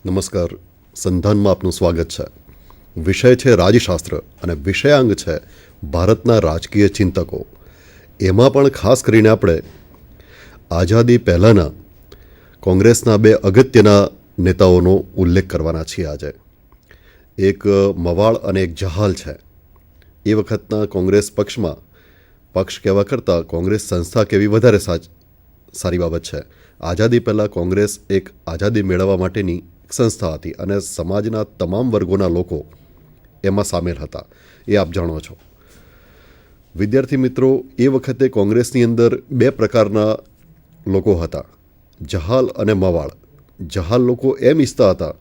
નમસ્કાર. સંધાનમાં આપનું સ્વાગત છે. વિષય છે રાજશાસ્ત્ર અને વિષયાંગ છે ભારતના રાજકીય ચિંતકો. એમાં પણ ખાસ કરીને આપણે આઝાદી પહેલાંના કોંગ્રેસના બે અગત્યના નેતાઓનો ઉલ્લેખ કરવાના છીએ આજે. એક મવાળ અને એક જહાલ છે. એ વખતના કોંગ્રેસ પક્ષમાં પક્ષ કહેવા કરતાં કોંગ્રેસ સંસ્થા કહેવી વધારે સારી બાબત છે. આઝાદી પહેલાં કોંગ્રેસ એક આઝાદી મેળવવા માટેની સંસ્થા હતી અને સમાજના તમામ વર્ગોના લોકો એમાં સામેલ હતા. એ આપ જાણો છો. વિદ્યાર્થી મિત્રો, એ વખતે કોંગ્રેસની અંદર બે પ્રકારના લોકો હતા, જહાલ અને મવાળ. જહાલ લોકો એમ ઈચ્છતા હતા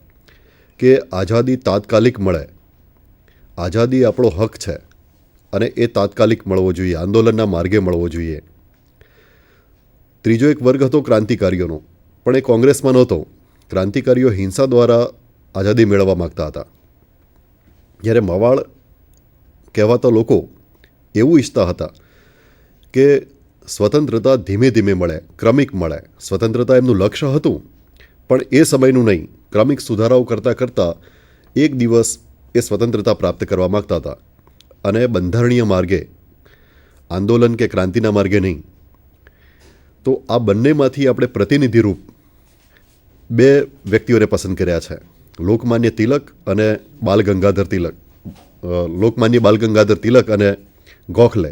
કે આઝાદી તાત્કાલિક મળે, આઝાદી આપણો હક છે અને એ તાત્કાલિક મળવો જોઈએ, આંદોલનના માર્ગે મળવો જોઈએ. ત્રીજો એક વર્ગ હતો ક્રાંતિકારીઓનો, પણ એ કોંગ્રેસમાં નહોતો. ક્રાંતિકારીઓ હિંસા દ્વારા આઝાદી મેળવવા માગતા હતા, જ્યારે મવાળ કહેવાતા લોકો એવું ઈચ્છતા હતા કે સ્વતંત્રતા ધીમે ધીમે મળે, ક્રમિક મળે. સ્વતંત્રતા એમનું લક્ષ્ય હતું, પણ એ સમયનું નહીં. ક્રમિક સુધારાઓ કરતાં કરતાં એક દિવસ એ સ્વતંત્રતા પ્રાપ્ત કરવા માગતા હતા અને બંધારણીય માર્ગે, આંદોલન કે ક્રાંતિના માર્ગે નહીં. તો આ બંનેમાંથી આપણે પ્રતિનિધિરૂપ બે વ્યક્તિઓને પસંદ કર્યા છે, લોકમાન્ય તિલક અને બાલગંગાધર તિલક. લોકમાન્ય બાલગંગાધર તિલક અને ગોખલે.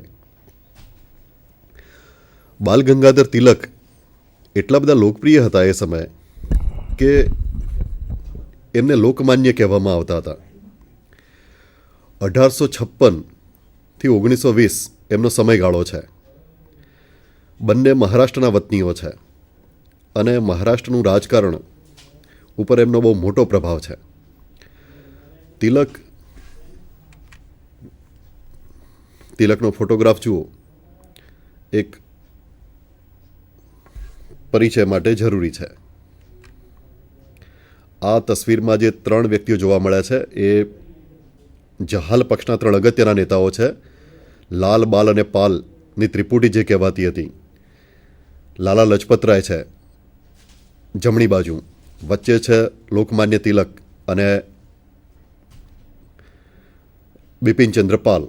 બાલગંગાધર તિલક એટલા બધા લોકપ્રિય હતા એ સમયે કે એમને લોકમાન્ય કહેવામાં આવતા હતા. 1856થી 1920 એમનો સમયગાળો છે. બંને મહારાષ્ટ્રના વતનીઓ છે અને મહારાષ્ટ્રનું રાજકારણ ઉપર એમનો બહુ મોટો પ્રભાવ છે. તિલકનો ફોટોગ્રાફ જુઓ, એક પરિચય માટે જરૂરી છે. આ તસવીરમાં જે ત્રણ વ્યક્તિઓ જોવા મળ્યા છે એ જહાલ પક્ષના ત્રણ અગત્યના નેતાઓ છે. લાલ, બાલ અને પાલની ત્રિપુટી જે કહેવાતી હતી. લાલા લજપતરાય છે જમણી બાજુ, વચ્ચે છે લોકમાન્ય તિલક અને બિપિનચંદ્ર પાલ.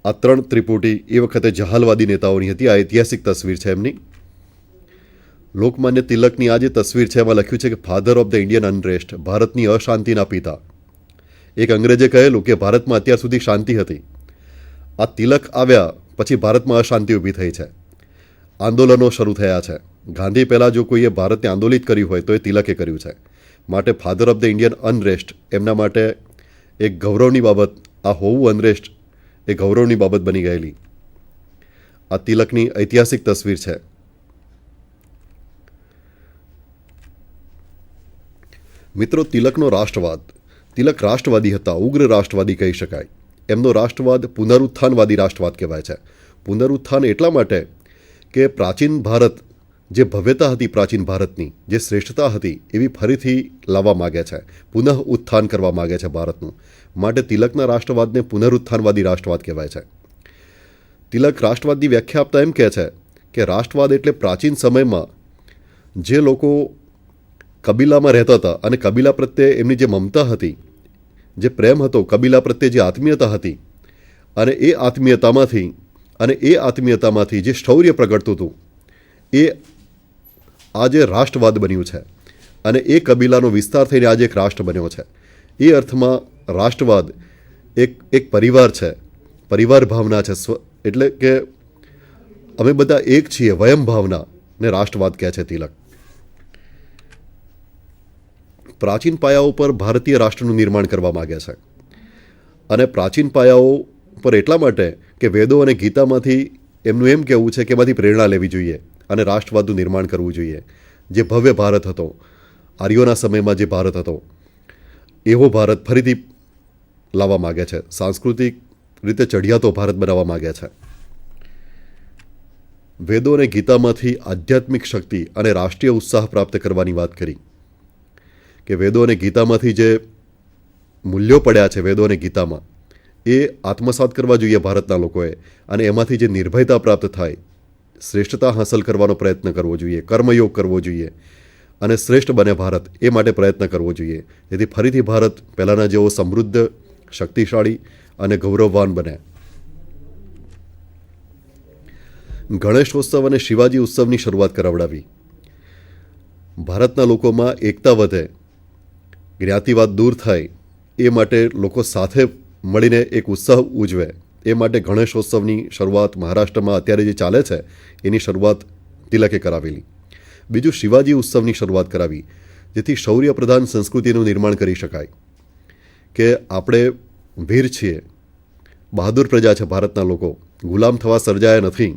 આ ત્રણ ત્રિપુટી એ વખતે જહાલવાદી નેતાઓની હતી. આ ઐતિહાસિક તસવીર છે એમની. લોકમાન્ય તિલકની આ જે તસવીર છે એમાં લખ્યું છે કે ફાધર ઓફ ધ ઇન્ડિયન અનરેસ્ટ, ભારતની અશાંતિના પિતા. એક અંગ્રેજે કહેલું કે ભારતમાં અત્યાર સુધી શાંતિ હતી, આ તિલક આવ્યા પછી ભારતમાં અશાંતિ ઊભી થઈ છે, આંદોલનો શરૂ થયા છે. ગાંધી પહેલાં જો કોઈએ ભારતને આંદોલિત કર્યું હોય તો એ તિલકે કર્યું છે. માટે ફાધર ઓફ ધ ઇન્ડિયન અનરેસ્ટ એમના માટે એક ગૌરવની બાબત, આ હોવું અનરેસ્ટ એ ગૌરવની બાબત બની ગયેલી. આ તિલકની ઐતિહાસિક તસવીર છે. મિત્રો, તિલકનો રાષ્ટ્રવાદ, તિલક રાષ્ટ્રવાદી હતા, ઉગ્ર રાષ્ટ્રવાદી કહી શકાય. એમનો રાષ્ટ્રવાદ પુનરુત્થાનવાદી રાષ્ટ્રવાદ કહેવાય છે. પુનરુત્થાન એટલા માટે કે પ્રાચીન ભારત, જે ભવ્યતા હતી પ્રાચીન ભારતની, જે શ્રેષ્ઠતા હતી, એવી ફરીથી લાવવા માગે છે, પુનઃ ઉત્થાન કરવા માગે છે ભારતનું. માટે તિલકના રાષ્ટ્રવાદને પુનરુત્થાનવાદી રાષ્ટ્રવાદ કહેવાય છે. તિલક રાષ્ટ્રવાદની વ્યાખ્યા આપતા એમ કહે છે કે રાષ્ટ્રવાદ એટલે પ્રાચીન સમયમાં જે લોકો કબીલામાં રહેતા હતા અને કબીલા પ્રત્યે એમની જે મમતા હતી, જે પ્રેમ હતો, કબીલા પ્રત્યે જે આત્મીયતા હતી, અને એ આત્મીયતામાંથી જે શૌર્ય પ્રગટતું હતું, એ આજે રાષ્ટ્રવાદ બન્યું છે. અને એ કબીલાનો વિસ્તાર થઈને આજે એક રાષ્ટ્ર બન્યો છે. એ અર્થમાં રાષ્ટ્રવાદ એક પરિવાર છે, પરિવાર ભાવના છે. એટલે કે અમે બધા એક છીએ, વયમ ભાવના ને રાષ્ટ્રવાદ કહે છે તિલક. પ્રાચીન પાયાઓ પર ભારતીય રાષ્ટ્રનું નિર્માણ કરવા માગે છે. અને પ્રાચીન પાયાઓ પર એટલા માટે કે વેદો અને ગીતામાંથી એમનું એમ કહેવું છે કે એમાંથી પ્રેરણા લેવી જોઈએ અને રાષ્ટ્રવાદનું નિર્માણ કરવું જોઈએ. જે ભવ્ય ભારત હતો, આર્યોના સમયમાં જે ભારત હતો, એવો ભારત ફરીથી લાવવા માગે છે. સાંસ્કૃતિક રીતે ચઢિયાતો ભારત બનાવવા માગે છે. વેદો અને ગીતામાંથી આધ્યાત્મિક શક્તિ અને રાષ્ટ્રીય ઉત્સાહ પ્રાપ્ત કરવાની વાત કરી કે વેદો અને ગીતામાંથી જે મૂલ્યો પડ્યા છે, વેદો અને ગીતામાં, એ આત્મસાત કરવા જોઈએ ભારતના લોકોએ. અને એમાંથી જે નિર્ભયતા પ્રાપ્ત થાય, શ્રેષ્ઠતા હાંસલ કરવાનો પ્રયત્ન કરવો જોઈએ, કર્મયોગ કરવો જોઈએ અને શ્રેષ્ઠ બને ભારત, એ માટે પ્રયત્ન કરવો જોઈએ, જેથી ફરીથી ભારત પહેલાંના જેવો સમૃદ્ધ, શક્તિશાળી અને ગૌરવવાન બને. ગણેશોત્સવ અને શિવાજી ઉત્સવની શરૂઆત કરાવડાવી. ભારતના લોકોમાં એકતા વધે, જ્ઞાતિવાદ દૂર થાય, એ માટે લોકો સાથે મળીને એક ઉત્સવ ઉજવે, એ માટે ગણેશોત્સવની શરૂઆત મહારાષ્ટ્રમાં અત્યારે જે ચાલે છે એની શરૂઆત તિલકે કરાવેલી. બીજું, શિવાજી ઉત્સવની શરૂઆત કરાવી, જેથી શૌર્ય પ્રધાન સંસ્કૃતિનું નિર્માણ કરી શકાય કે આપણે વીર છીએ, બહાદુર પ્રજા છે ભારતના લોકો, ગુલામ થવા સર્જાયા નથી,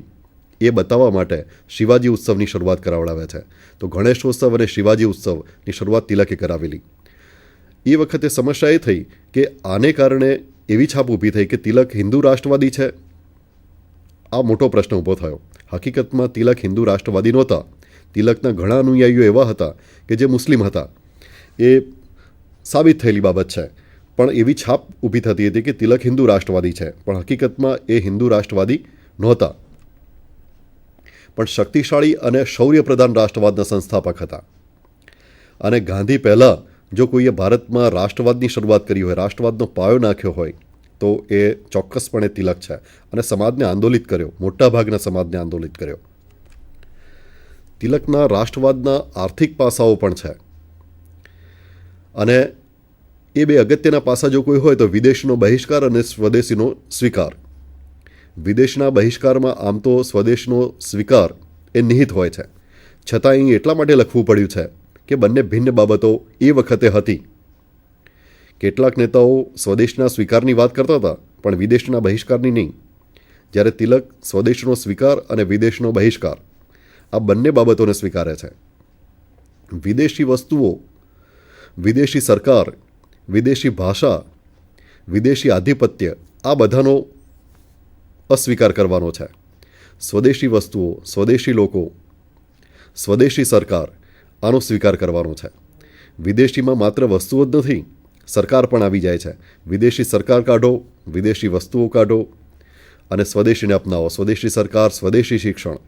એ બતાવવા માટે શિવાજી ઉત્સવની શરૂઆત કરાવડાવે છે. તો ગણેશોત્સવ અને શિવાજી ઉત્સવની શરૂઆત તિલકે કરાવેલી. એ વખતે સમસ્યા એ થઈ કે આને કારણે એવી છાપ ઊભી થઈ કે તિલક હિન્દુ રાષ્ટ્રવાદી છે. આ મોટો પ્રશ્ન ઊભો થયો. હકીકતમાં તિલક હિન્દુ રાષ્ટ્રવાદી નહોતા. તિલકના ઘણા અનુયાયીઓ એવા હતા કે જે મુસ્લિમ હતા. એ સાબિત થયેલી બાબત છે. પણ એવી છાપ ઊભી થતી હતી કે તિલક હિન્દુ રાષ્ટ્રવાદી છે, પણ હકીકતમાં એ હિન્દુ રાષ્ટ્રવાદી નહોતા, પણ શક્તિશાળી અને શૌર્યપ્રધાન રાષ્ટ્રવાદના સંસ્થાપક હતા. અને ગાંધી પહેલાં જો કોઈએ ભારતમાં રાષ્ટ્રવાદની શરૂઆત કરી હોય, રાષ્ટ્રવાદનો પાયો નાખ્યો હોય, તો એ ચોક્કસપણે તિલક છે. અને સમાજને આંદોલિત કર્યો, મોટાભાગના સમાજને આંદોલિત કર્યો. તિલકના રાષ્ટ્રવાદના આર્થિક પાસાઓ પણ છે, અને એ બે અગત્યના પાસા જો કોઈ હોય તો વિદેશનો બહિષ્કાર અને સ્વદેશીનો સ્વીકાર. વિદેશના બહિષ્કારમાં આમ તો સ્વદેશનો સ્વીકાર એ નિહિત હોય છે, છતાં અહીં એટલા માટે લખવું પડ્યું છે કે બંને ભિન્ન બાબતો એ વખતે હતી. કેટલાક નેતાઓ સ્વદેશના સ્વીકારની વાત કરતા હતા, પણ વિદેશના બહિષ્કારની નહીં. જ્યારે તિલક સ્વદેશનો સ્વીકાર અને વિદેશનો બહિષ્કાર આ બંને બાબતોને સ્વીકારે છે. વિદેશી વસ્તુઓ, વિદેશી સરકાર, વિદેશી ભાષા, વિદેશી આધિપત્ય, આ બધાનો અસ્વીકાર કરવાનો છે. સ્વદેશી વસ્તુઓ, સ્વદેશી લોકો, સ્વદેશી સરકાર, આનો સ્વીકાર કરવાનો છે. વિદેશીમાં માત્ર વસ્તુઓ જ નથી, સરકાર પણ આવી જાય છે. વિદેશી સરકાર કાઢો, વિદેશી વસ્તુઓ કાઢો અને સ્વદેશીને અપનાવો. સ્વદેશી સરકાર, સ્વદેશી શિક્ષણ,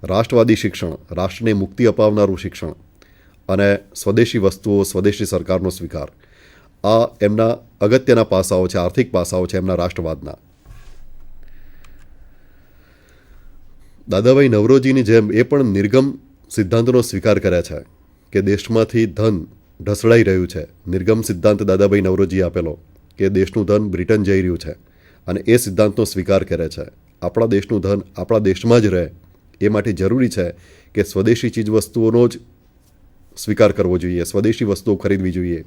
રાષ્ટ્રવાદી શિક્ષણ, રાષ્ટ્રને મુક્તિ અપાવનારું શિક્ષણ અને સ્વદેશી વસ્તુઓ, સ્વદેશી સરકારનો સ્વીકાર, આ એમના અગત્યના પાસાઓ છે, આર્થિક પાસાઓ છે એમના રાષ્ટ્રવાદના. દાદાભાઈ નવરોજીની જેમ એ પણ નિર્ગમ સિદ્ધાંતનો સ્વીકાર કરે છે કે દેશમાંથી ધન ઢસડાઈ રહ્યું છે. નિર્ગમ સિદ્ધાંત દાદાભાઈ નવરોજીએ આપેલો કે દેશનું ધન બ્રિટન જઈ રહ્યું છે, અને એ સિદ્ધાંતનો સ્વીકાર કરે છે. આપણા દેશનું ધન આપણા દેશમાં જ રહે, એ માટે જરૂરી છે કે સ્વદેશી ચીજવસ્તુઓનો જ સ્વીકાર કરવો જોઈએ, સ્વદેશી વસ્તુઓ ખરીદવી જોઈએ,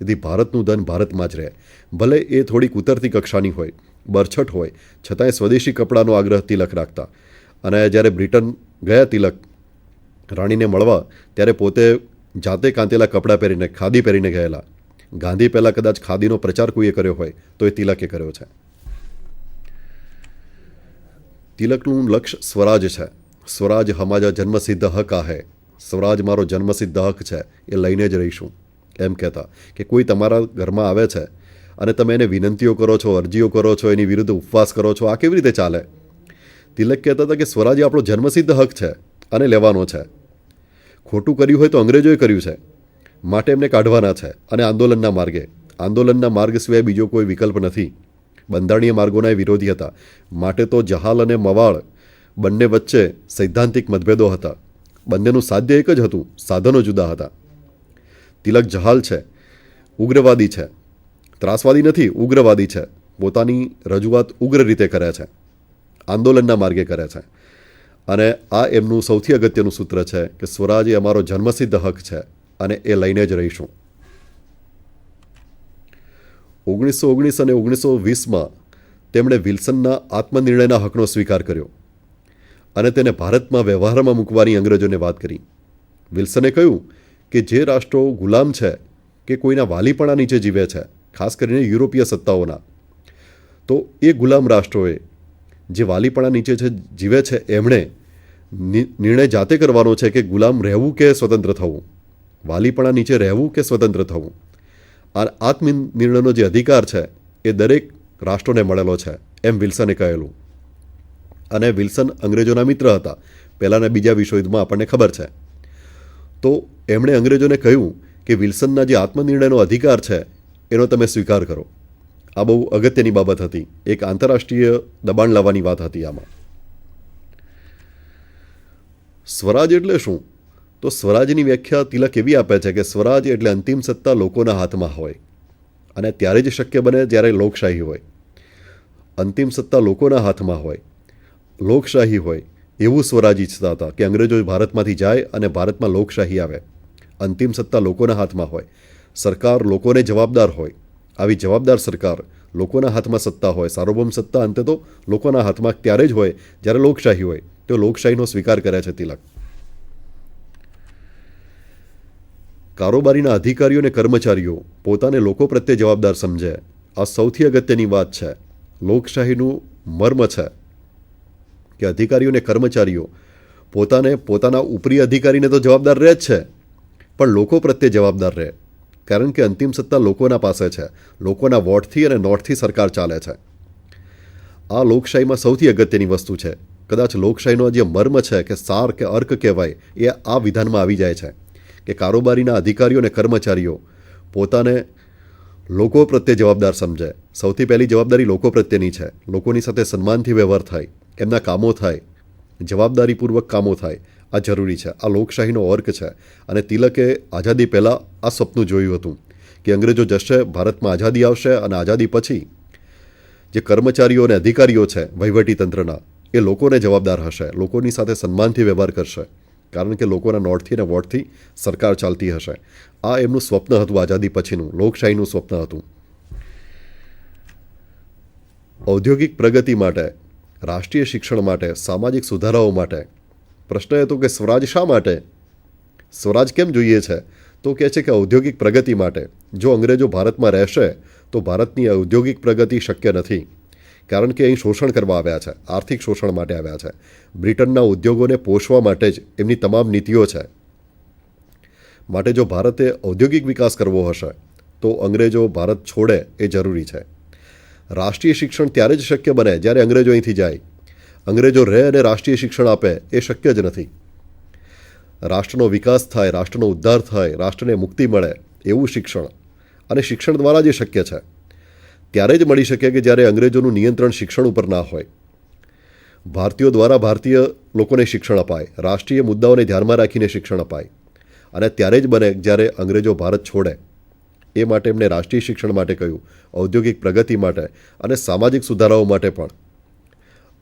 જેથી ભારતનું ધન ભારતમાં જ રહે. ભલે એ થોડીક ઉતરતી કક્ષાની હોય, બરછટ હોય, છતાંય સ્વદેશી કપડાનો આગ્રહ તિલક રાખતા. અને જ્યારે બ્રિટન ગયા તિલક રાણીને મળવા, ત્યારે પોતે જાતે કાંતેલા કપડાં પહેરીને, ખાદી પહેરીને ગયેલા. ગાંધી પહેલાં કદાચ ખાદીનો પ્રચાર કોઈએ કર્યો હોય તો એ તિલકે કર્યો છે. તિલકનું લક્ષ્ય સ્વરાજ છે. સ્વરાજ હમારા જન્મસિદ્ધ હક આહે. સ્વરાજ મારો જન્મસિદ્ધ હક છે, એ લઈને જ રહીશું, એમ કહેતા. કે કોઈ તમારા ઘરમાં આવે છે અને તમે એને વિનંતીઓ કરો છો, અરજીઓ કરો છો, એની વિરુદ્ધ ઉપવાસ કરો છો, આ કેવી રીતે ચાલે? તિલક કહેતા હતા કે સ્વરાજ એ આપણો જન્મસિદ્ધ હક છે અને લેવાનો છે. ખોટું કર્યું હોય તો અંગ્રેજોએ કર્યું છે, માટે એમને કાઢવાના છે. અને આંદોલનના માર્ગે, આંદોલનના માર્ગ સિવાય બીજો કોઈ વિકલ્પ નથી. બંધારણીય માર્ગોના વિરોધી હતા, માટે તો જહાલ અને મવાળ બંને વચ્ચે સૈદ્ધાંતિક મતભેદો હતા. બંનેનું સાધ્ય એક જ હતું, સાધનો જુદા હતા. તિલક જહાલ છે, ઉગ્રવાદી છે, ત્રાસવાદી નથી, ઉગ્રવાદી છે. પોતાની રજૂઆત ઉગ્ર રીતે કરે છે, આંદોલનના માર્ગે કરે છે. અને આ એમનું સૌથી અગત્યનું સૂત્ર છે કે સ્વરાજ એ અમારો જન્મસિદ્ધ હક છે અને એ લઈને જ રહીશું. 1919 અને 1920માં તેમણે વિલ્સનના આત્મનિર્ણયના હકનો સ્વીકાર કર્યો અને તેને ભારતમાં વ્યવહારમાં મૂકવાની અંગ્રેજોને વાત કરી. વિલ્સને કહ્યું કે જે રાષ્ટ્રો ગુલામ છે કે કોઈના વાલીપણા નીચે જીવે છે, ખાસ કરીને યુરોપીય સત્તાઓના, તો એ ગુલામ રાષ્ટ્રોએ જે વાલીપણા નીચે જીવે છે એમણે નિર્ણય જાતે કરવાનો છે કે ગુલામ રહેવું કે સ્વતંત્ર થવું, વાલીપણા નીચે રહેવું કે સ્વતંત્ર થવું. આ આત્મનિર્ણયનો જે અધિકાર છે એ દરેક રાષ્ટ્રોને મળેલો છે, એમ વિલ્સને કહેલું. અને વિલ્સન અંગ્રેજોના મિત્ર હતા, પહેલાંના બીજા વિશ્વયુદ્ધમાં આપણને ખબર છે. તો એમણે અંગ્રેજોને કહ્યું કે વિલ્સનના જે આત્મનિર્ણયનો અધિકાર છે એનો તમે સ્વીકાર કરો. આ બહુ અગત્યની બાબત હતી. એક આંતરરાષ્ટ્રીય દબાણ લાવવાની વાત હતી આમાં. સ્વરાજ એટલે શું? તો સ્વરાજની વ્યાખ્યા તિલક એવી આપે છે કે સ્વરાજ એટલે અંતિમ સત્તા લોકોના હાથમાં હોય, અને ત્યારે જ શક્ય બને જ્યારે લોકશાહી હોય. અંતિમ સત્તા લોકોના હાથમાં હોય, લોકશાહી હોય, એવું સ્વરાજ ઈચ્છતા હતા કે અંગ્રેજો ભારતમાંથી જાય અને ભારતમાં લોકશાહી આવે. અંતિમ સત્તા લોકોના હાથમાં હોય, સરકાર લોકોને જવાબદાર હોય. આવી જવાબદાર સરકાર, લોકોના હાથમાં સત્તા હોય, સાર્વભૌમ સત્તા અંતે તો લોકોના હાથમાં ત્યારે જ હોય જ્યારે લોકશાહી હોય. તો લોકશાહીનો સ્વીકાર કરે છે તિલક. કારોબારીના અધિકારીઓ અને કર્મચારીઓ પોતાને લોકો પ્રત્યે જવાબદાર સમજે. આ સૌથી અગત્યની વાત છે. લોકશાહીનું મર્મ છે કે અધિકારીઓ અને કર્મચારીઓ પોતાના ઉપરી અધિકારીને તો જવાબદાર રહે જ છે, પણ લોકો પ્રત્યે જવાબદાર રહે. કારણ કે અંતિમ સત્તા લોકોના પાસે છે. લોકોના વોટથી અને નોટથી સરકાર ચાલે છે. આ લોકશાહીમાં સૌથી અગત્યની વસ્તુ છે. કદાચ લોકશાહીનો જે મર્મ છે કે સાર કે અર્ક કહેવાય, એ આ વિધાનમાં આવી જાય છે કે કારોબારીના અધિકારીઓ અને કર્મચારીઓ પોતાને લોકો પ્રત્યે જવાબદાર સમજે. સૌથી પહેલી જવાબદારી લોકો પ્રત્યેની છે. લોકોની સાથે સન્માનથી વ્યવહાર થાય, એમના કામો થાય, જવાબદારીપૂર્વક કામો થાય. આ જરૂરી છે. આ લોકશાહીનો અર્ક છે. અને તિલકે આઝાદી પહેલાં આ સપનું જોયું હતું કે અંગ્રેજો જશે, ભારતમાં આઝાદી આવશે, અને આઝાદી પછી જે કર્મચારીઓ અને અધિકારીઓ છે વહીવટીતંત્રના, એ લોકોને જવાબદાર હશે, લોકોની સાથે સન્માનથી વ્યવહાર કરશે, કારણ કે લોકોના નોટથી અને વોટથી સરકાર ચાલતી હશે. આ એમનું સ્વપ્ન હતું આઝાદી પછીનું, લોકશાહીનું સ્વપ્ન હતું. ઔદ્યોગિક પ્રગતિ માટે, રાષ્ટ્રીય શિક્ષણ માટે, સામાજિક સુધારાઓ માટે પ્રશ્ન એ હતો કે સ્વરાજ શા માટે? સ્વરાજ કેમ જોઈએ છે? તો કહે છે કે ઔદ્યોગિક પ્રગતિ માટે. જો અંગ્રેજો ભારતમાં રહેશે તો ભારતની ઔદ્યોગિક પ્રગતિ શક્ય નથી, કારણ કે અહીં શોષણ કરવા આવ્યા છે, આર્થિક શોષણ માટે આવ્યા છે. બ્રિટનના ઉદ્યોગોને પોષવા માટે જ એમની તમામ નીતિઓ છે. માટે જો ભારતે ઔદ્યોગિક વિકાસ કરવો હશે તો અંગ્રેજો ભારત છોડે એ જરૂરી છે. રાષ્ટ્રીય શિક્ષણ ત્યારે જ શક્ય બને જ્યારે અંગ્રેજો અહીંથી જાય. અંગ્રેજો રહે અને રાષ્ટ્રીય શિક્ષણ આપે એ શક્ય જ નથી. રાષ્ટ્રનો વિકાસ થાય, રાષ્ટ્રનો ઉદ્ધાર થાય, રાષ્ટ્રને મુક્તિ મળે એવું શિક્ષણ, અને શિક્ષણ દ્વારા જ શક્ય છે. ત્યારે જ મળી શકે કે જ્યારે અંગ્રેજોનું નિયંત્રણ શિક્ષણ ઉપર ના હોય. ભારતીયો દ્વારા ભારતીય લોકોને શિક્ષણ અપાય, રાષ્ટ્રીય મુદ્દાઓને ધ્યાનમાં રાખીને શિક્ષણ અપાય. અને ત્યારે જ બને જ્યારે અંગ્રેજો ભારત છોડે. એ માટે એમણે રાષ્ટ્રીય શિક્ષણ માટે કહ્યું, ઔદ્યોગિક પ્રગતિ માટે અને સામાજિક સુધારાઓ માટે પણ.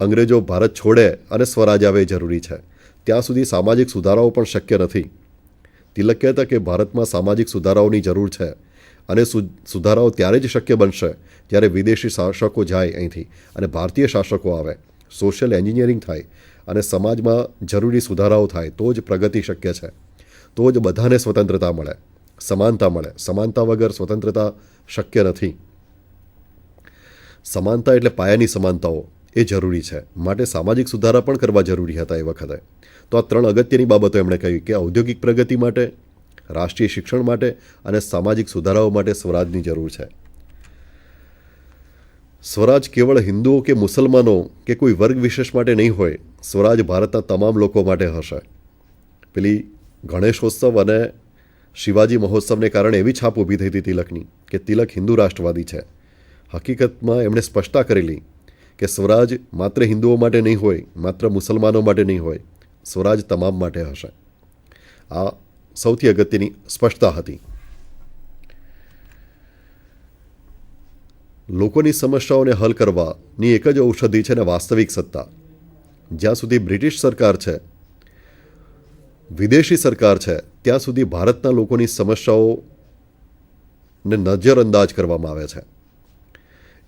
અંગ્રેજો ભારત છોડે અને સ્વરાજ આવે એ જરૂરી છે. ત્યાં સુધી સામાજિક સુધારાઓ પણ શક્ય નથી. તિલક કહેતા કે ભારતમાં સામાજિક સુધારાઓની જરૂર છે, અને સુધારાઓ ત્યારે જ શક્ય બનશે જ્યારે વિદેશી શાસકો જાય અહીંથી અને ભારતીય શાસકો આવે, સોશિયલ એન્જિનિયરિંગ થાય અને સમાજમાં જરૂરી સુધારાઓ થાય. તો જ પ્રગતિ શક્ય છે. તો જ બધાને સ્વતંત્રતા મળે, સમાનતા મળે. સમાનતા વગર સ્વતંત્રતા શક્ય નથી. સમાનતા એટલે પાયાની સમાનતાઓ, એ જરૂરી છે. માટે સામાજિક સુધારા પણ કરવા જરૂરી હતા એ વખતે. તો આ 3 અગત્યની બાબતો એમણે કહી કે ઔદ્યોગિક પ્રગતિ માટે, રાષ્ટ્રીય શિક્ષણ માટે અને સામાજિક સુધારાઓ માટે સ્વરાજની જરૂર છે. સ્વરાજ કેવળ હિન્દુઓ કે મુસલમાનો કે કોઈ વર્ગ વિશેષ માટે નહીં હોય. સ્વરાજ ભારતના તમામ લોકો માટે હશે. પેલી ગણેશોત્સવ અને શિવાજી મહોત્સવને કારણે એવી છાપ ઊભી થઈ હતી તિલકની કે તિલક હિન્દુ રાષ્ટ્રવાદી છે. હકીકતમાં એમણે સ્પષ્ટતા કરેલી કે સ્વરાજ માત્ર હિન્દુઓ માટે નહીં હોય, માત્ર મુસલમાનો માટે નહીં હોય, સ્વરાજ તમામ માટે હશે. આ સૌથી અગત્યની સ્પષ્ટતા હતી. લોકોની સમસ્યાઓને હલ કરવાની એક જ ઔષધિ છે ને વાસ્તવિક સત્તા. જ્યાં સુધી બ્રિટિશ સરકાર છે, વિદેશી સરકાર છે, ત્યાં સુધી ભારતના લોકોની સમસ્યાઓને નજરઅંદાજ કરવામાં આવે છે.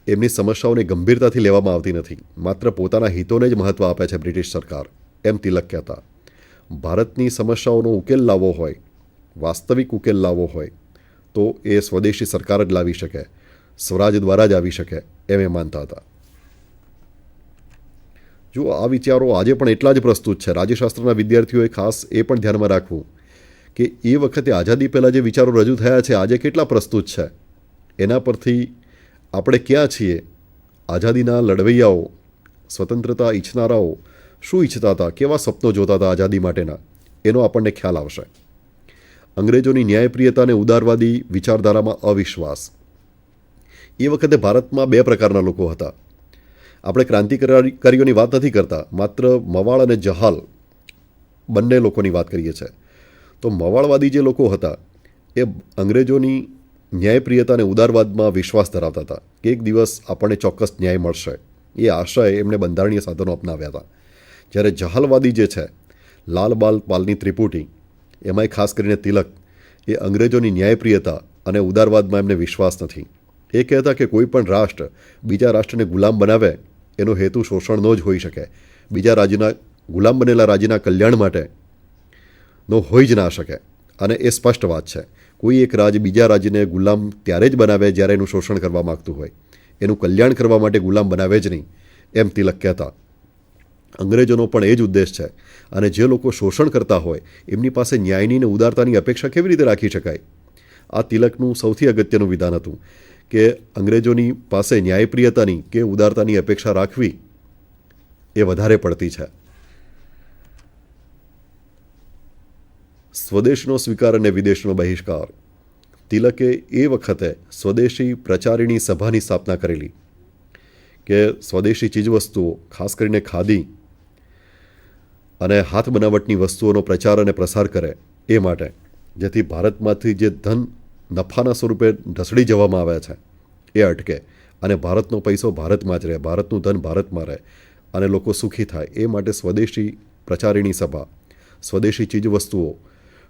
એમની સમસ્યાઓને ગંભીરતાથી લેવામાં આવતી નથી. માત્ર પોતાના હિતોને જ મહત્ત્વ આપે છે બ્રિટિશ સરકાર, એમ તિલક કહેતા. ભારતની સમસ્યાઓનો ઉકેલ લાવવો હોય, વાસ્તવિક ઉકેલ લાવવો હોય, તો એ સ્વદેશી સરકાર જ લાવી શકે, સ્વરાજ દ્વારા જ આવી શકે, એમ એ માનતા હતા. જો આ વિચારો આજે પણ એટલા જ પ્રસ્તુત છે. રાજ્યશાસ્ત્રના વિદ્યાર્થીઓએ ખાસ એ પણ ધ્યાનમાં રાખવું કે એ વખતે આઝાદી પહેલાં જે વિચારો રજૂ થયા છે આજે કેટલા પ્રસ્તુત છે. એના પરથી આપણે ક્યાં છીએ, આઝાદીના લડવૈયાઓ, સ્વતંત્રતા ઈચ્છનારાઓ શું ઈચ્છતા હતા, કેવા સપનો જોતા હતા આઝાદી માટેના, એનો આપણને ખ્યાલ આવશે. અંગ્રેજોની ન્યાયપ્રિયતા અને ઉદારવાદી વિચારધારામાં અવિશ્વાસ. એ વખતે ભારતમાં બે પ્રકારના લોકો હતા. આપણે ક્રાંતિકારીઓની વાત નથી કરતા, માત્ર મવાળ અને જહાલ બંને લોકોની વાત કરીએ છીએ. તો મવાળવાદી જે લોકો હતા એ અંગ્રેજોની ન્યાયપ્રિયતા અને ઉદારવાદમાં વિશ્વાસ ધરાવતા હતા કે એક દિવસ આપણને ચોક્કસ ન્યાય મળશે. એ આશય એમણે બંધારણીય સાધનો અપનાવ્યા હતા. જ્યારે જહાલવાદી જે છે, લાલ બાલ પાલની ત્રિપુટી, એમાંય ખાસ કરીને તિલક, એ અંગ્રેજોની ન્યાયપ્રિયતા અને ઉદારવાદમાં એમને વિશ્વાસ નથી. એ કહેતા કે કોઈ પણ રાષ્ટ્ર બીજા રાષ્ટ્રને ગુલામ બનાવે એનો હેતુ શોષણનો જ હોઈ શકે. બીજા રાજ્યના ગુલામ બનેલા રાજ્યના કલ્યાણ માટે નો હોઈ જ ના શકે. અને એ સ્પષ્ટ વાત છે. કોઈ એક રાજ્ય બીજા રાજ્યને ગુલામ ત્યારે જ બનાવે જ્યારે એનું શોષણ કરવા માગતું હોય. એનું કલ્યાણ કરવા માટે ગુલામ બનાવે જ નહીં, એમ તિલક કહેતા. અંગ્રેજોનો પણ એ જ ઉદ્દેશ છે. અને જે લોકો શોષણ કરતા હોય એમની પાસે ન્યાયની અને ઉદારતાની અપેક્ષા કેવી રીતે રાખી શકાય? આ તિલકનું સૌથી અગત્યનું વિધાન હતું કે અંગ્રેજોની પાસે ન્યાયપ્રિયતાની કે ઉદારતાની અપેક્ષા રાખવી એ વધારે પડતી છે. સ્વદેશનો સ્વીકાર અને વિદેશનો બહિષ્કાર. તિલકે એ વખતે સ્વદેશી પ્રચારિણી સભાની સ્થાપના કરેલી કે સ્વદેશી ચીજવસ્તુઓ, ખાસ કરીને ખાદી અને હાથ બનાવટની વસ્તુઓનો પ્રચાર અને પ્રસાર કરે એ માટે, જેથી ભારતમાંથી જે ધન નફાના સ્વરૂપે ઢસડી જવામાં આવે છે એ અટકે અને ભારતનો પૈસો ભારતમાં જ રહે, ભારતનું ધન ભારતમાં રહે અને લોકો સુખી થાય. એ માટે સ્વદેશી પ્રચારિણી સભા, સ્વદેશી ચીજવસ્તુઓ,